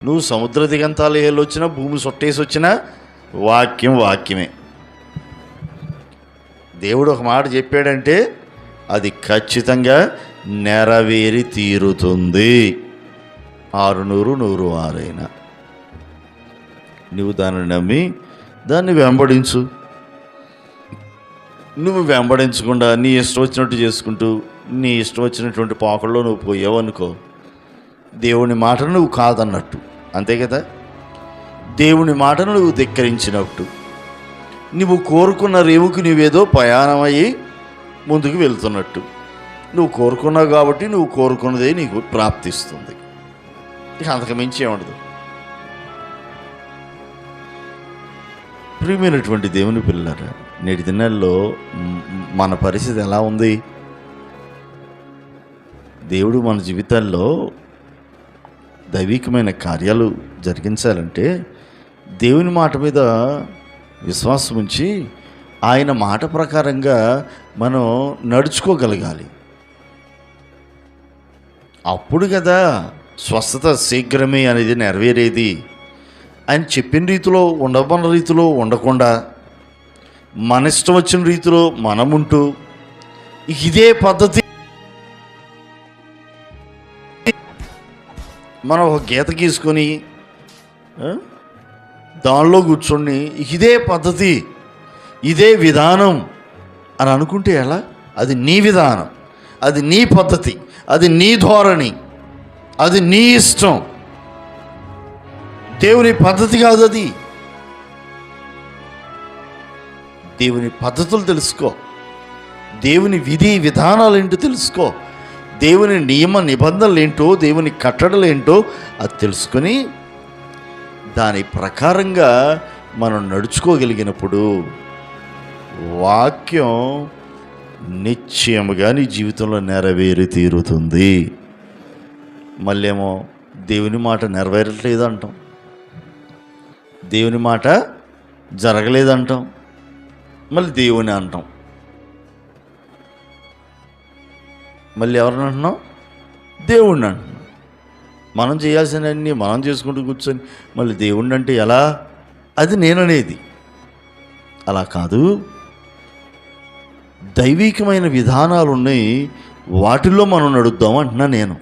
నువ్వు సముద్ర దిగంతాలు ఏళ్ళొచ్చినా, భూమి సొట్టేసి వచ్చినా వాక్యం వాక్యమే. దేవుడు ఒక మాట చెప్పాడంటే అది ఖచ్చితంగా నెరవేరి తీరుతుంది. 600 106 నువ్వు దాన్ని నమ్మి దాన్ని వెంబడించు. నువ్వు వెంబడించకుండా నీ ఇష్టం వచ్చినట్టు చేసుకుంటూ నీ ఇష్టం వచ్చినటువంటి పాకల్లో నువ్వు పోయావనుకో, దేవుని మాటను నువ్వు కాదన్నట్టు, అంతే కదా. దేవుని మాటను నువ్వు ధిక్కరించినట్టు, నువ్వు కోరుకున్న రేవుకు నువ్వేదో ప్రయాణమయ్యి ముందుకు వెళ్తున్నట్టు. నువ్వు కోరుకున్నావు కాబట్టి నువ్వు కోరుకున్నదే నీకు ప్రాప్తిస్తుంది. ఇక అంతకు మించి ఏముండదు. ప్రియమైనటువంటి దేవుని పిల్లలారా, నేటి దినాల్లో మన పరిస్థితి ఎలా ఉంది? దేవుడు మన జీవితాల్లో దైవికమైన కార్యాలు జరిగించాలంటే దేవుని మాట మీద విశ్వాసం ఉంచి ఆయన మాట ప్రకారంగా మనం నడుచుకోగలగాలి. అప్పుడు కదా స్వస్థత శీఘ్రమే అనేది నెరవేరేది. ఆయన చెప్పిన రీతిలో ఉండమన్న రీతిలో ఉండకుండా మన ఇష్టం వచ్చిన రీతిలో మనముంటూ ఇదే పద్ధతి. మనం ఒక గీత గీసుకొని దానిలో కూర్చొని ఇదే పద్ధతి, ఇదే విధానం అని అనుకుంటే ఎలా? అది నీ విధానం, అది నీ పద్ధతి, అది నీ ధోరణి, అది నీ ఇష్టం. దేవుని పద్ధతి కాదు అది. దేవుని పద్ధతులు తెలుసుకో, దేవుని విధి విధానాలు ఏంటో తెలుసుకో, దేవుని నియమ నిబంధనలు ఏంటో, దేవుని కట్టడలు ఏంటో అది తెలుసుకొని దాని ప్రకారంగా మనం నడుచుకోగలిగినప్పుడు వాక్యం నిశ్చయముగా నీ జీవితంలో నెరవేరి తీరుతుంది. మళ్ళీ ఏమో దేవుని మాట నెరవేరట్లేదు అంటాం, దేవుని మాట జరగలేదంటాం, మళ్ళీ దేవుని అంటాం. మళ్ళీ ఎవరిని అంటున్నాం? దేవుణ్ణి అంటున్నాం. మనం చేయాల్సినవన్నీ మనం చేసుకుంటూ కూర్చొని మళ్ళీ దేవుణ్ణి అంటే ఎలా? అది నేననేది అలా కాదు. దైవికమైన విధానాలు ఉన్నాయి, వాటిల్లో మనం నడుద్దాం అంటున్నా నేను.